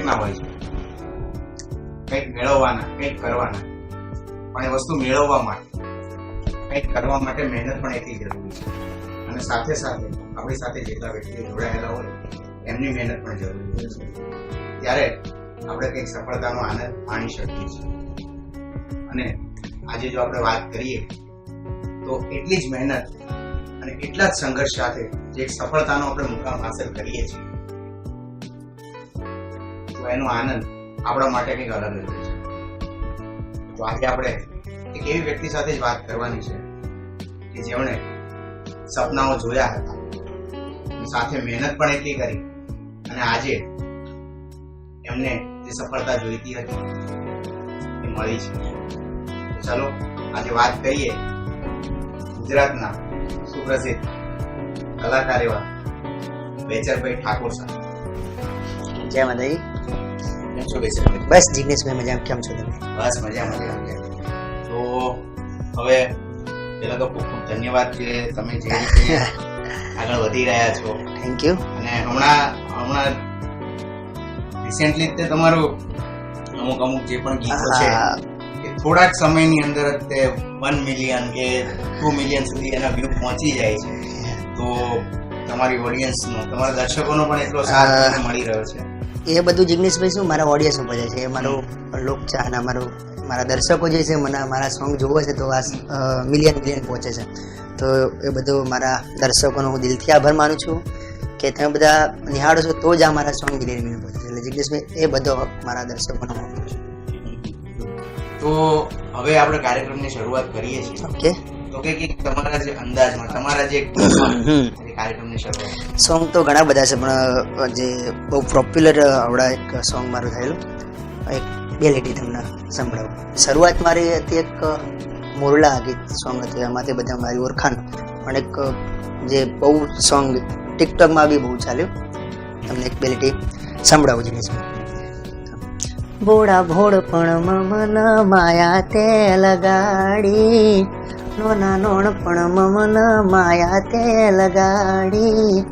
સપના હોય છે, કંઈક મેળવવાના, કંઈક કરવાના, પણ એ વસ્તુ મેળવવા માટે, કંઈક કરવા માટે મહેનત પણ એટલી જરૂરી છે. અને સાથે સાથે આપણી સાથે જેટલા વ્યક્તિઓ જોડાયેલા હોય એમની મહેનત પણ જરૂરી હોય છે. ત્યારે આપણે કંઈક સફળતાનો આનંદ માણી શકીએ છીએ. અને આજે જો આપણે વાત કરીએ તો એટલી જ મહેનત અને એટલા જ સંઘર્ષ સાથે જે એક સફળતાનો આપણે મુકામ હાંસલ કરીએ છીએ તો એનો આનંદ આપણા માટે કંઈક અલગ જ હોય છે. તો આજે આપણે એક એવી વ્યક્તિ સાથે જ વાત કરવાની છે કે જેમણે સપનાઓ જોયા હતા, સાથે મહેનત પણ એટલી કરી અને આજે એમને જે સફળતા જોઈતી હતી એ મળી છે. તો ચાલો આજે વાત કરીએ ગુજરાતના સુપ્રસિદ્ધ કલાકાર એવા બેચરભાઈ ઠાકોર સાથે. જય માતાજી. કેમ છો બેચરભાઈ? બસ જિગ્નેશભાઈ મજામાં. કેમ છો તમે? બસ મજામાં. તો હવે પેલા તો ખૂબ ખૂબ ધન્યવાદ કે તમે જે રીતે આગળ વધી રહ્યા છો. Thank you. અને હમણાં રિસેન્ટલી તે તમારું અમુક જે પણ ગીતો છે એ થોડા જ સમયની અંદર જ તે 1 મિલિયન કે 2 મિલિયન સુધી એના વ્યૂ પહોંચી જાય છે. તો તમારી ઓડિયન્સનો, તમારા દર્શકોનો પણ એટલો સાથ તમને મળી રહ્યો છે. એ બધું જિગ્નેશભાઈ શું મારા ઓડિયન્સ ઉપર જાય છે. એ મારો લોકચાહના, મારા દર્શકો જે છે મને મારા સોંગ જોવે છે તો આ મિલિયન પહોંચે છે. તો એ બધું મારા દર્શકોનો હું દિલથી આભાર માનું છું કે તમે બધા નિહાળો છો તો જ આ મારા સોંગ મિલિયન પહોંચે છે. એટલે જિગ્નેશભાઈ એ બધો મારા દર્શકોનો આપું છું. તો હવે આપણે કાર્યક્રમની શરૂઆત કરીએ છીએ. ઓકે. તો કે તમારા જે અંદાજમાં, તમારા જે કાર્યક્રમની શરૂઆત. સોંગ તો ઘણા બધા છે પણ જે બહુ પોપ્યુલર આવડા એક સોંગ મારું થયેલું, એક બે લીટી તમને સંભળાવું. શરૂઆત મારી હતી એક મોરલા ગીત સોંગ હતું, એમાંથી બધા મારી ઓળખાણ. પણ એક જે બહુ સોંગ ટિકટોકમાં બી બહુ ચાલ્યું, તમને એક બે લીટી સંભળાવું છે. ભોળા ભોળપણ મમન માયા તે લગાડી, નોના નોણપણ મમન માયા તે લગાડી,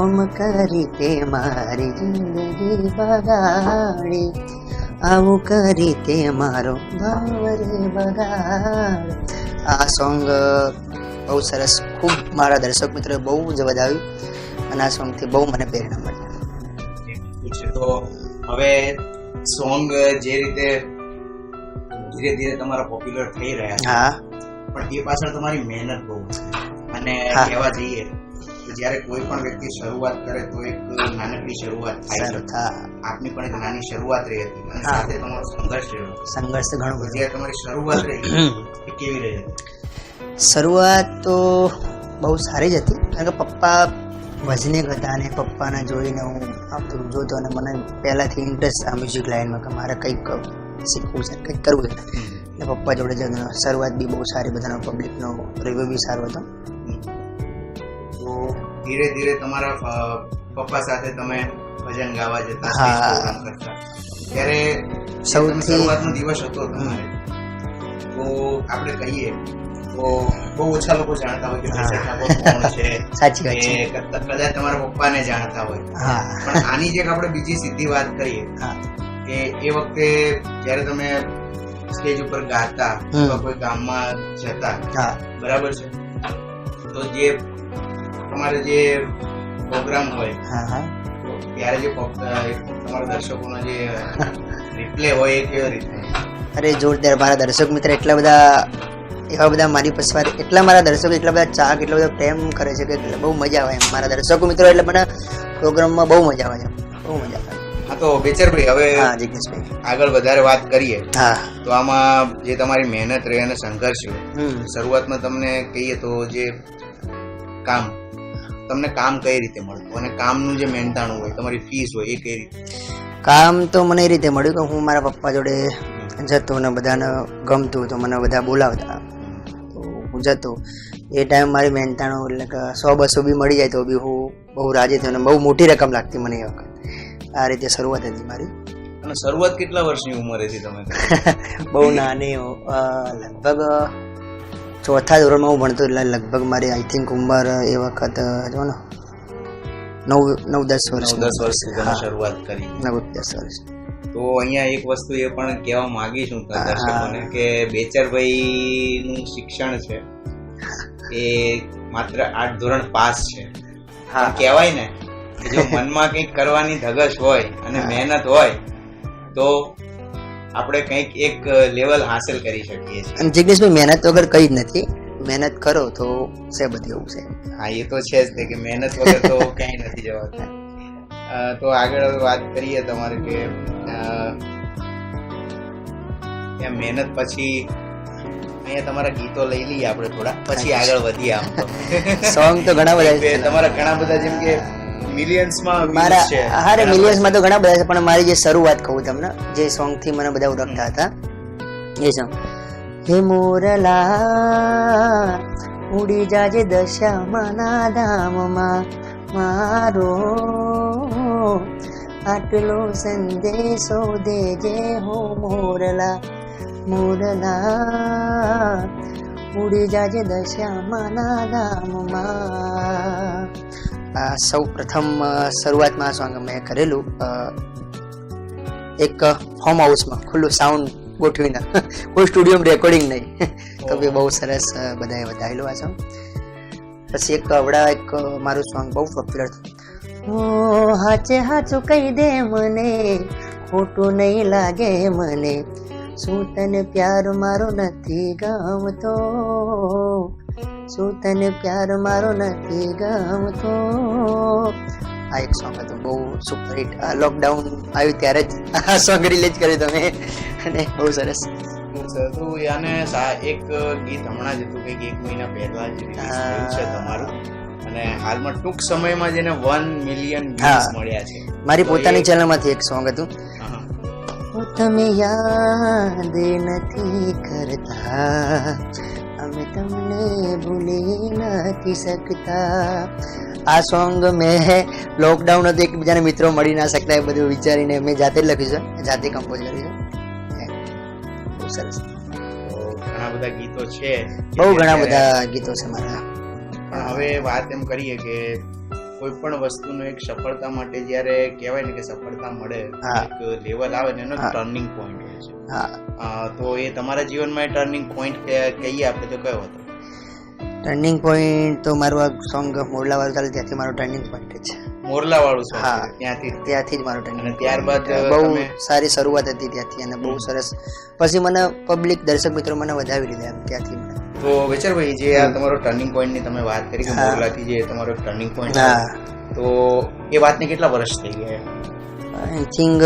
ઓમ કરી તે મારી જિંદગી બગાડી, આવું કરી તે મારો ભાવરે બગાડ. આ સોંગ બહુ સરસ, ખૂબ મારા દર્શક મિત્રો બહુ જ વધાવ્યું અને આ સોંગથી બહુ મને પ્રેરણા મળી. તો હવે સોંગ જે રીતે ધીરે ધીરે તમારા પોપ્યુલર થઈ રહ્યા છે, હા, પણ એ પાછળ તમારી મહેનત બહુ છે. અને કહેવા જઈએ તો જ્યારે કોઈ પણ વ્યક્તિ શરૂઆત કરે તો એક નાનકડી શરૂઆત થાય છે. આપની પણ એક નાની શરૂઆત રહી હતી અને સાથે તમારો સંઘર્ષ રહ્યો. સંઘર્ષ તો ઘણો બધો. જ્યારે તમારી શરૂઆત રહી એ કેવી રહી હતી? શરૂઆત તો બહુ સારી જ હતી, કારણ કે પપ્પા ભજનીક હતા અને પપ્પાને જોઈને હું આવતું જોતો અને મને પહેલાંથી ઇન્ટરેસ્ટ આ મ્યુઝિક લાઈનમાં કે મારે કંઈક શીખવું છે, કંઈક કરવું છે. એટલે પપ્પા જોડે જતો. શરૂઆત બી બહુ સારી, બધાનો પબ્લિકનો રિવ્યુ બી સારો હતો. તો ધીરે ધીરે તમારા પપ્પા સાથે તમે ભજન ગાવા જતા, ત્યારે સૌથી શરૂઆતનો દિવસ હતો તમારે, તો આપણે કહીએ તો બહુ ઓછા લોકો જાણતા હોય કે કોણ છે. સાચી વાત છે. કદાચ તમારા પપ્પાને જાણતા હોય. પણ આની જે આપણે બીજી સીધી વાત કરીએ કે એ વખતે જયારે તમે સ્ટેજ ઉપર ગાતા અથવા કોઈ ગામમાં જતા, બરાબર છે, તો જે તમારે જે પ્રોગ્રામ હોય ત્યારે જે તમારા દર્શકોનો જે રિપ્લે હોય એ કેવી રીતે? અરે જોરદાર. મારા દર્શક મિત્ર એટલા બધા એવા બધા મારી પાસે, એટલા મારા દર્શકો એટલા બધા ચાહક, એટલો બધો પ્રેમ કરે છે કે બહુ મજા આવે એમ. મારા દર્શકો મિત્રો એટલે મને પ્રોગ્રામમાં બહુ મજા આવે છે, બહુ મજા આવે. હા, તો બેચરભાઈ હવે જિગ્નેશભાઈ આગળ વધારે વાત કરીએ. હા, તો આમાં જે તમારી મહેનત રહી અને સંઘર્ષ રહ્યો, શરૂઆતમાં તમને કહીએ તો જે તમને કામ કઈ રીતે મળતું અને કામનું જે મહેનતાણું હોય, તમારી ફીસ હોય, એ કઈ રીતે? કામ તો મને એ રીતે મળ્યું કે હું મારા પપ્પા જોડે જતો ને બધાને ગમતું તો મને બધા બોલાવતા તો હું જતો. એ ટાઈમ મારી મહેનતાણું એટલે કે 100-200 બી મળી જાય તો બી હું બહુ રાજી થયો અને બહુ મોટી રકમ લાગતી મને એ વખત. આ રીતે શરૂઆત હતી મારી. અને શરૂઆત કેટલા વર્ષની ઉંમરે હતી તમે? બહુ નાની, લગભગ 4થા ધોરણમાં હું ભણતો, એટલે લગભગ મારી આઈ થિંક ઉંમર એ વખત જો ને 9-10 વર્ષ 10 વર્ષથી તમે શરૂઆત કરી. 9-10 વર્ષ. તો અહીંયા એક વસ્તુ એ પણ કહેવા માંગીશ હું દર્શકોને કે બેચરભાઈ નું શિક્ષણ છે એ માત્ર 8 ધોરણ પાસ છે. પણ કહેવાય ને કે જો મનમાં કંઈક કરવાની ધગશ હોય અને મહેનત હોય તો આપણે કંઈક એક લેવલ હાંસલ કરી શકીએ છીએ. અને જિગ્નેશભાઈ મહેનત વગર કઈ જ નથી, મહેનત કરો તો છે બધું એવું છે. હા, એ તો છે જ તે કે મહેનત વગર તો ક્યાંય નથી જવાતું. તો આગળ હવે વાત કરીએ તમારે કે ત્યાં મહેનત પછી અહીંયા તમારા ગીતો લઈ લઈએ આપણે થોડા, પછી આગળ વધીએ. આમ તો સોંગ તો ઘણા બધા છે તમારા, ઘણા બધા જેમ કે મિલિયન્સમાં મારા. હા, મિલિયન્સમાં તો ઘણા બધા છે, પણ મારી જે શરૂઆત કહું તમને, જે સોંગ થી મને બધા ઓળખતા હતા એ સોંગ. હે મોરલા ઉડી જાજે દશામાના ધામમાં મારો આટલો સંદેશો દેજે હો મોરલા. મોરલા ઉડી જાજે દશામાના ધામમાં. આ સૌ પ્રથમ શરૂઆતમાં આ સોંગ મેં કરેલું એક ફોર્મ હાઉસમાં, ખુલ્લું સાઉન્ડ ગોઠવીને, કોઈ સ્ટુડિયોમાં રેકોર્ડિંગ નહીં. તો બી બહુ સરસ બધાએ વધારેલું આ સોંગ. પછી એક આવડા એક મારું સોંગ બહુ પોપ્યુલર થયું, ઓ હાચે હાચું કહી દે મને, ખોટું નહીં લાગે મને, શું તને પ્યાર મારો નથી ગમતો, શું તને પ્યાર મારો નથી ગમતો. આ એક સોંગ હતું બહુ સુપરહિટ. લોકડાઉન આવ્યું ત્યારે જ આ સોંગ રિલીઝ કર્યું તમે, અને બહુ સરસ. તો યાને એક ગીત હમણાં જ હતું, કંઈક 1 મહિના પહેલા જ રિલીઝ થયું છે તમારું, અને હાલમાં ટૂંક સમયમાં જેને 1 મિલિયન વ્યૂઝ મળ્યા છે. મારી પોતાની ચેનલમાંથી એક સોંગ હતું, તમે યાદ નથી કરતા, અમે તમને ભૂલી નથી શકતા. આ સોંગ મેં લોકડાઉન હતું, એકબીજાને મિત્રો મળી ના શકતા એ બધું વિચારીને મેં જાતે જ લખ્યું છે, જાતે કમ્પોઝ કર્યું છે. બહુ સરસ. ઘણા બધા ગીતો છે, બહુ ઘણા બધા ગીતો છે મારા. પણ હવે વાત એમ કરીએ કે કોઈ પણ વસ્તુનો એક સફળતા માટે જ્યારે કહેવાય ને કે સફળતા મળે, એક લેવલ આવે ને એનો ટર્નિંગ પોઈન્ટ હોય છે. તો એ તમારા જીવનમાં ટર્નિંગ પોઈન્ટ કહીએ આપણે તો કયો હતો? ટર્નિંગ પોઈન્ટ તો મારું આ સોંગ મોરલા વાળું ચાલે ત્યાંથી મારો ટર્નિંગ પોઈન્ટ છે. મોરલા વાળું સોંગ? હા, ત્યાંથી જ મારો ટર્નિંગ. અને ત્યારબાદ બહુ સારી શરૂઆત હતી ત્યાંથી, અને બહુ સરસ. પછી મને પબ્લિક દર્શક મિત્રો મને વધાવી લીધા ત્યાંથી. તો વિચારભાઈ, જે આ તમારો ટર્નિંગ પોઈન્ટ ની તમે વાત કરી કે મોરલાથી જે તમારો ટર્નિંગ પોઈન્ટ, તો એ વાતને કેટલા વર્ષ થઈ ગયા? આઈ થિંક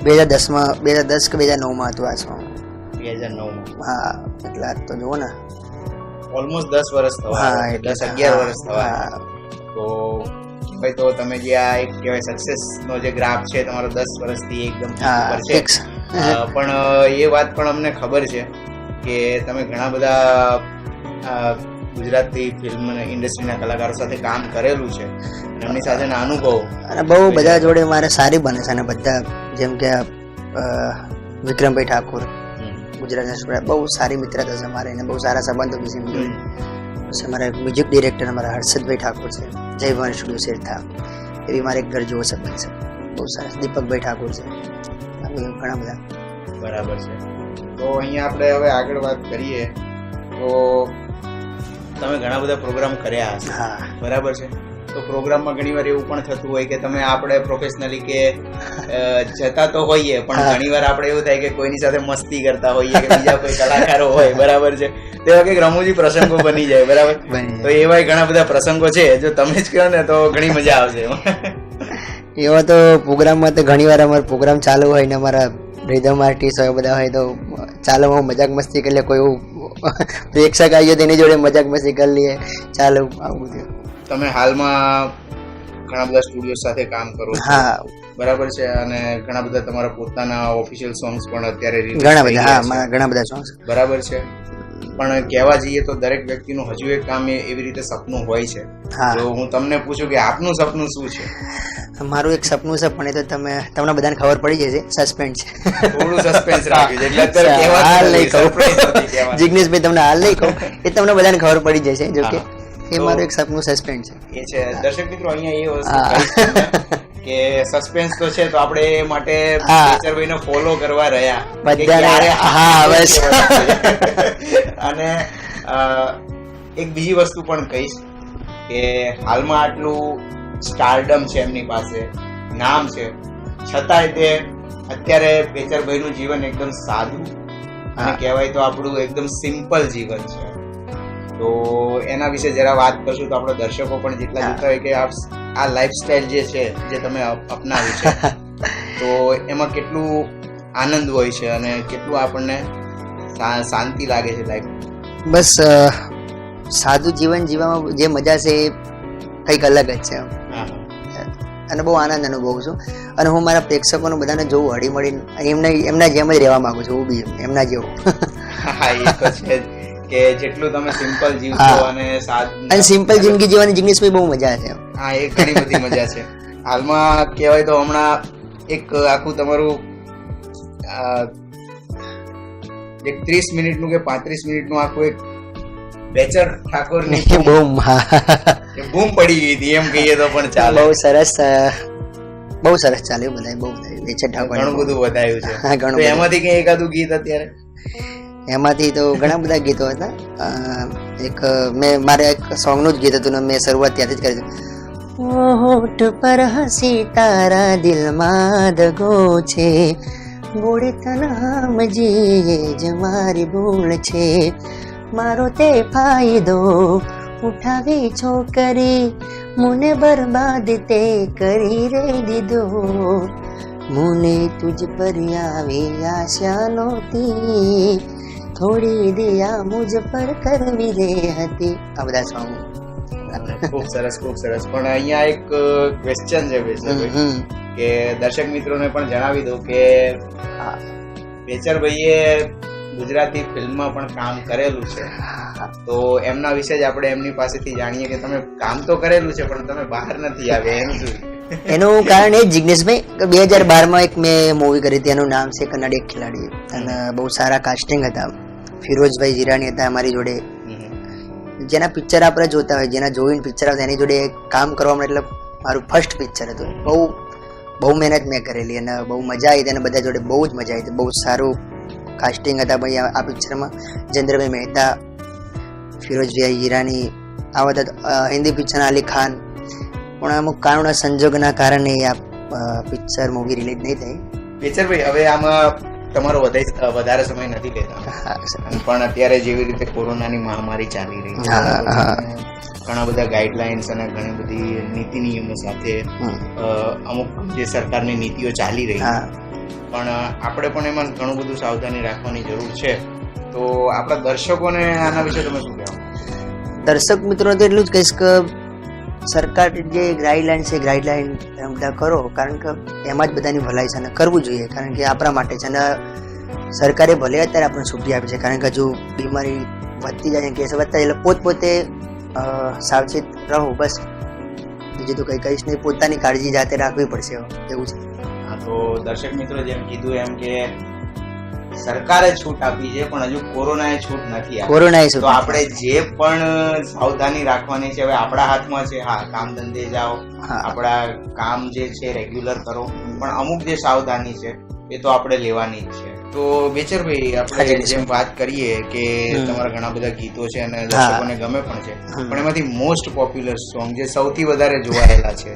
2010 કે 2009 હતું આ સોંગ. 2009? હા, એટલા તો જુઓ ને, ઓલમોસ્ટ 10 વર્ષ થવા, 10-11 વર્ષ થવા. તો ભાઈ, તો તમે જે આ એક કહેવાય સક્સેસ નો જે ગ્રાફ છે તમારો 10 વર્ષથી એકદમ ઉપર છે. પણ એ વાત પણ અમને ખબર છે કે તમે ઘણા બધા ગુજરાતી ફિલ્મ ઇન્ડસ્ટ્રીના કલાકારો સાથે કામ કરેલું છે, અને એમની સાથેના અનુભવો, અને બહુ બધા જોડે મારે સારી બને છે. અને બધા જેમ કે વિક્રમભાઈ ઠાકોર, ગુજરાતના બહુ સારી મિત્રતા છે મારે, એને બહુ સારા સંબંધો બી છે. પછી મારા મ્યુઝિક ડિરેક્ટર અમારા હર્ષદભાઈ ઠાકોર છે, જય ભવાની સ્ટુડિયો શેરથા, એવી મારે એક ઘર જેવો સંબંધ છે, બહુ સરસ. દીપકભાઈ ઠાકોર છે, ઘણા બધા. બરાબર છે. તો અહીંયા આપણે હવે આગળ વાત કરીએ તો તમે ઘણા બધા પ્રોગ્રામ કર્યા હશે, બરાબર છે? તો પ્રોગ્રામમાં ઘણી વાર એવું પણ થતું હોય કે તમે આપણે પ્રોફેશનલી કે જતા તો હોઈએ, પણ ઘણી વાર આપણે એવું થાય કે કોઈની સાથે મસ્તી કરતા હોઈએ કે બીજા કોઈ કલાકારો હોય, બરાબર છે? તેવા કંઈક રમૂજી પ્રસંગો બની જાય, બરાબર? તો એવા ઘણા બધા પ્રસંગો છે, જો તમે જ કહો ને તો ઘણી મજા આવશે. એવા તો પ્રોગ્રામમાં તો ઘણી વાર અમારો પ્રોગ્રામ ચાલુ હોય ને અમારા રિધમ આર્ટિસ્ટ હોય બધા હોય તો ચાલો મજાક મસ્તી કરી લે, કોઈ એવું પ્રેક્ષક આવ્યો તેની જોડે મજાક મસ્તી કરી લઈએ, ચાલો આવું બધું. તમે હાલમાં ઘણા બધા સ્ટુડિયો સાથે કામ કરો છો, બરાબર છે? અને ઘણા બધા તમારા પોતાના ઓફિશિયલ સોંગ્સ પણ અત્યારે ઘણા બધા સોંગ્સ, બરાબર છે? પણ કહેવા જઈએ તો દરેક વ્યક્તિનું હજુ એક કામ એવી રીતે સપનું હોય છે. તો હું તમને પૂછું કે આપનું સપનું શું છે? મારું એક સપનું છે, પણ એ તો તમને બધાને ખબર પડી જશે, સસ્પેન્સ છે. થોડું સસ્પેન્સ રાખજો, એટલે હાલ નહીં કહું જિગ્નેશભાઈ, તમને હાલ નહીં કહું, એ તમને બધાને ખબર પડી જશે. જો કે એ મારું એક સપનું સસ્પેન્ડ છે. એ છે. દર્શક મિત્રો, અહીંયા એ વસ્તુ કહીશ તમને કે સસ્પેન્સ તો છે, તો આપણે એ માટે બેચરભાઈને ફોલો કરવા રહ્યા બધાને. હા બસ. અને એક બીજી વસ્તુ પણ કહીશ કે હાલમાં આટલું સ્ટારડમ છે એમની પાસે, નામ છે, છતાંય તે અત્યારે બેચરભાઈનું જીવન એકદમ સાદું અને કહેવાય તો આપણું એકદમ સિમ્પલ જીવન છે. તો એના વિશે જરા વાત કરશું તો આપણા દર્શકો પણ જેટલા જોતા હોય કે આ લાઈફસ્ટાઈલ જે છે, જે તમે અપનાવી છે, તો એમાં કેટલું આનંદ હોય છે અને કેટલું આપણને શાંતિ લાગે છે લાઈફ. બસ સાદું જીવન જીવવામાં જે મજા છે એ કંઈક અલગ જ છે અને બહુ આનંદ અનુભવું છું. અને હું મારા પ્રેક્ષકોને બધાને જોઉં હળીમળીને એમના જેમ જ રહેવા માંગુ છું, હું બી એમના જેવું. હા, એ તો છે કે જેટલું તમે સિમ્પલ જીવશો અને સિમ્પલ જિંદગી જીવવાની જિગ્નેશભાઈ બહુ મજા છે. હા, એ ઘણી બધી મજા છે. હાલમાં કહેવાય તો હમણાં એક આખું તમારું એક 30 મિનિટનું કે 35 મિનિટનું આખું એક બેચર ઠાકોરની બૂમ પડી ગઈ હતી એમ કહીએ તો પણ ચાલે. બહુ સરસ ચાલ્યું બધા, બહુ બેચર ઠાકોર ઘણું બધું વધાયું છે. તો એમાંથી કઈ એકાદું ગીત અત્યારે? એમાંથી તો ઘણા બધા ગીતો હતા. એક મેં મારે એક સોંગનું જ ગીત હતું ને મેં શરૂઆત ત્યાંથી જ કરી હતી. હોઠ પર હસી તારા દિલમાં દગો છે, ગોળે તનામ જીએ જ મારી ભૂલ છે, મારો તે ફાયદો ઉઠાવી છોકરી, મુને બરબાદ તે કરી રે દીધો, મુને તુજ પર આવી આશા નહોતી, થોડી દયા મુજ પર કરવી રે હતી. આ બધા સોંગ ખૂબ સરસ, ખૂબ સરસ. પણ અહીંયા એક ક્વેશ્ચન છે કે દર્શક મિત્રોને પણ જણાવી દઉં કે બેચરભાઈએ ગુજરાતી ફિલ્મમાં પણ કામ કરેલું છે, તો એમના વિશે જ આપણે એમની પાસેથી જાણીએ કે તમે કામ તો કરેલું છે પણ તમે બહાર નથી આવ્યા, એનું શું? એનું કારણ એ જિગ્નેશભાઈ 2012માં એક મેં મૂવી કરી હતી, એનું નામ છે કન્નડ એક ખિલાડી, અને બહુ સારા કાસ્ટિંગ હતા. ફિરોઝભાઈ જીરાણી હતા અમારી જોડે. જેના પિક્ચર આપણે જોતા હોય, જેના જોઈને પિક્ચર આવતા એની જોડે કામ કરવામાં એટલે મારું ફર્સ્ટ પિક્ચર હતું. બહુ મહેનત મેં કરેલી અને બહુ મજા આવી હતી અને બધા જોડે બહુ જ મજા આવી હતી. બહુ સારું કાસ્ટિંગ હતા ભાઈ આ પિક્ચરમાં. જયેન્દ્રભાઈ મહેતા, ફિરોઝભાઈ હીરાની, આ બધા હિન્દી પિક્ચરના અલી ખાન. પણ અમુક કારણો સંજોગના કારણે આ પિક્ચર મૂવી રિલીઝ નહીં થઈ. બેચરભાઈ, હવે આમાં તમારો વધારે સમય નથી લેતા, પણ અત્યારે જેવી રીતે કોરોનાની મહામારી ચાલી રહી છે, ઘણા બધા ગાઈડલાઇન્સ અને ઘણી બધી નીતિ નિયમો સાથે અમુક જે સરકારની નીતિઓ ચાલી રહી છે, પણ આપણે પણ એમાં ઘણું બધું સાવધાની રાખવાની જરૂર છે. તો આપણા દર્શકોને આના વિશે તમે શું કહેવા? દર્શક મિત્રો તો એટલું જ કહીશ કે સરકાર જે ગાઈડલાઇન છે ગાઈડલાઇન બધા કરો, કારણ કે એમાં જ બધાની ભલાઈ છે અને કરવું જોઈએ, કારણ કે આપણા માટે છે. અને સરકારે ભલે અત્યારે આપણને છૂટી આપી છે, કારણ કે હજુ બીમારી વધતી જાય છે, કેસ વધતા, એટલે પોતપોતે સાવચેત રહો, બસ. બીજું તો કંઈ કહીશ નહીં, પોતાની કાળજી જાતે રાખવી પડશે, એવું છે. હા, તો દર્શક મિત્રો જેમ કીધું એમ કે સરકારે છૂટ આપી છે પણ હજુ કોરોનાએ છૂટ નથી આપી. તો આપણે જે પણ સાવધાની રાખવાની છે હવે આપણા હાથમાં છે. હા, કામ ધંધે જાઓ, આપણા કામ જે છે રેગ્યુલર કરો, પણ અમુક જે સાવધાની છે એ તો આપણે લેવાની જ છે. તો બેચરભાઈ, આપણે જેમ વાત કરીએ કે તમારા ઘણા બધા ગીતો છે અને દર્શકોને ગમે પણ છે, પણ એમાંથી મોસ્ટ પોપ્યુલર સોંગ જે સૌથી વધારે જોવાયેલા છે,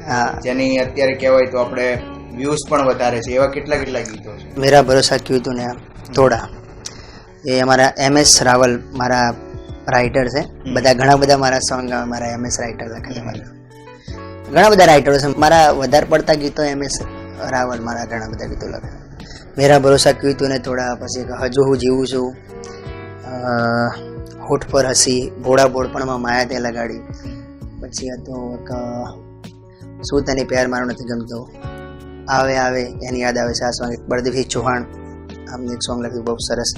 જેની અત્યારે કહેવાય તો આપણે વ્યૂઝ પણ વધારે છે, એવા કેટલા ગીતો છે? મેરા ભરોસા ક્યું તૂને તોડા, એ અમારા MS રાવલ મારા રાઇટર છે. બધા ઘણા બધા મારા સોંગ મારા MS રાઇટર લખેલા, ઘણા બધા રાઇટરો છે મારા. વધારે પડતા ગીતો MS રાવલ મારા ઘણા બધા ગીતો લખે. મેરા ભરોસા ક્યું તૂને તોડા, પછી હજુ હું જીવું છું, હોઠ પર હસી, ભોળા ભોળપણમાં માયા તે લગાડી, પછી હતું શું તને પ્યાર મારો નથી ગમતો, આવે આવે એની યાદ આવે છે, આ સોંગ બળદેવસિંહ ચૌહાણ આમનું એક સોંગ લખ્યું બહુ સરસ.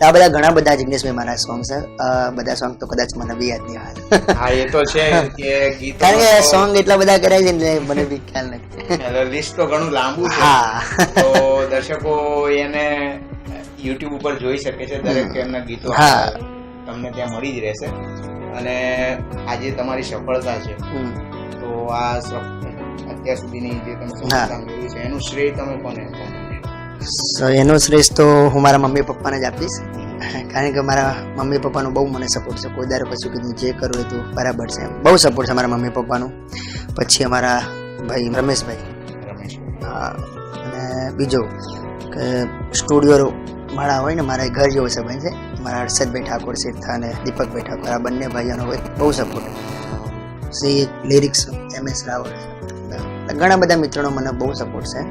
આ બધા ઘણા બધા જિગ્નેશભાઈ મારા સોંગ છે. બધા સોંગ તો કદાચ મને બી યાદ નહીં આવે. હા, એ તો છે કે ગીતો, કારણ કે સોંગ એટલા બધા કર્યા છે એટલે મને બી ખ્યાલ નથી. લિસ્ટ તો ઘણું લાંબુ છે. તો દર્શકો એને YouTube ઉપર જોઈ શકે છે, દરેક એમના ગીતો તમને ત્યાં મળી જ રહેશે. અને આજે તમારી સફળતા છે તો આ અત્યાર સુધીની જે તમે સફળતા મેળવી છે એનું શ્રેય તમે કોને આપો? સો એનો શ્રેષ્ઠ તો હું મારા મમ્મી પપ્પાને જ આપીશ, કારણ કે મારા મમ્મી પપ્પાનો બહુ મને સપોર્ટ છે. કોઈ દારો કશું કીધું જે કરવું એ તો બરાબર છે, બહુ સપોર્ટ છે મારા મમ્મી પપ્પાનું. પછી અમારા ભાઈ રમેશભાઈ, હા, અને બીજો કે સ્ટુડિયો મારા હોય ને, મારા ઘર જેવો સંબંધ છે. મારા હર્ષદભાઈ ઠાકોર સિદ્ધા અને દીપકભાઈ ઠાકોર, આ બંને ભાઈઓનો બહુ support. C lyrics MS Raval, ઘણા બધા મિત્રોનો મને બહુ સપોર્ટ છે.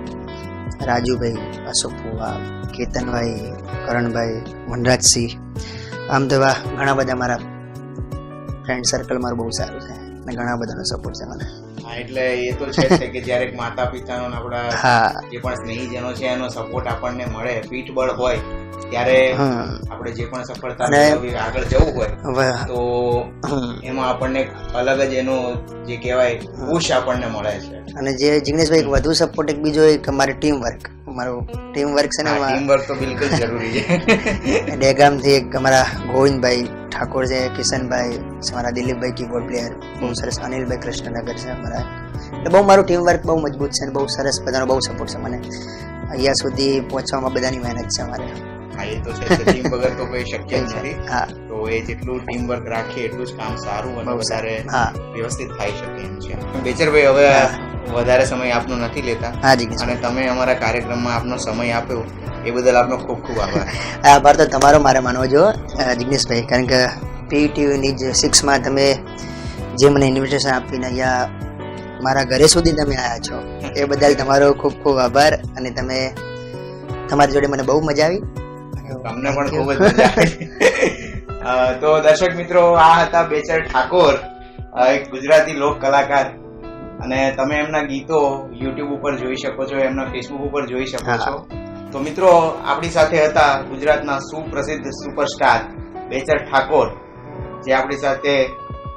રાજુભાઈ, અશોક પુવા, કેતનભાઈ, કરણભાઈ, વનરાજસિંહ, આમ તો એવા ઘણા બધા મારા ફ્રેન્ડ સર્કલ મારું બહુ સારું છે અને ઘણા બધાનો સપોર્ટ છે મને. હા, એટલે એ તો છે જ કે જ્યારે માતા પિતાનો ને આપણા જે પણ સ્નેહીજનો છે એનો સપોર્ટ આપણને મળે, પીઠબળ હોય, ત્યારે આપણે જે પણ સફળતા મેળવવી, આગળ જવું હોય તો એમાં આપણને અલગ જ એનો જે કહેવાય પુશ આપણને મળે છે. અને જે જિગ્નેશભાઈ વધુ સપોર્ટ એક બીજો એક અમારી ટીમ વર્ક, અમારું ટીમ વર્ક છે ને, ટીમ વર્ક તો બિલકુલ જરૂરી છે. ડેગામથી એક અમારા ગોવિંદભાઈ ઠાકોર છે, કિશનભાઈ, અમારા દિલીપભાઈ કીબોર્ડ પ્લેયર બહુ સરસ, અનિલભાઈ કૃષ્ણનગર છે અમારા. એટલે બહુ મારું ટીમ વર્ક બહુ મજબૂત છે અને બહુ સરસ, બધાનો બહુ સપોર્ટ છે મને. અહીંયા સુધી પહોંચવામાં બધાની મહેનત છે અમારે. હા, એ તો છે, ટીમ વગર તો કોઈ શક્ય જ નથી. હા, તો એ જેટલું ટીમ વર્ક રાખીએ એટલું જ કામ સારું અને વધારે વ્યવસ્થિત થઈ શકે એમ છે. બેચરભાઈ, હવે વધારે સમય આપનો નથી લેતા, અને તમે અમારા કાર્યક્રમમાં આપનો સમય આપ્યો એ બદલ આપનો ખૂબ ખૂબ આભાર. આભાર તો તમારો મારે માનવો જો જિગ્નેશભાઈ, કારણ કે PTVની જે 6માં તમે જે મને ઇન્વિટેશન આપીને અહીંયા મારા ઘરે સુધી તમે આવ્યા છો એ બદલ તમારો ખૂબ ખૂબ આભાર. અને તમે તમારી જોડે મને બહુ મજા આવી. તમને પણ ખૂબ જ મજા આવી. તો દર્શક મિત્રો, આ હતા બેચર ઠાકોર, એક ગુજરાતી લોક કલાકાર, અને તમે એમના ગીતો YouTube ઉપર જોઈ શકો છો, એમના Facebook ઉપર જોઈ શકો છો. તો મિત્રો, આપણી સાથે હતા ગુજરાતના સુપ્રસિદ્ધ સુપરસ્ટાર બેચર ઠાકોર, જે આપણી સાથે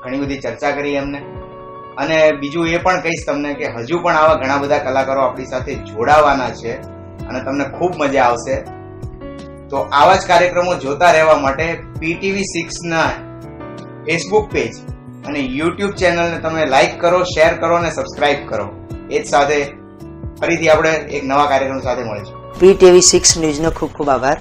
ઘણી બધી ચર્ચા કરી એમને. અને બીજું એ પણ કહીશ તમને કે હજુ પણ આવા ઘણા બધા કલાકારો આપણી સાથે જોડાવાના છે અને તમને ખૂબ મજા આવશે. તો આવા જ કાર્યક્રમો જોતા રહેવા માટે PTV6ના Facebook પેજ અને YouTube ચેનલને તમે લાઈક કરો, શેર કરો અને સબસ્ક્રાઇબ કરો. એ જ સાથે ફરીથી આપણે એક નવા કાર્યક્રમ સાથે મળીશું. PTV6 ન્યૂઝનો ખૂબ ખૂબ આભાર.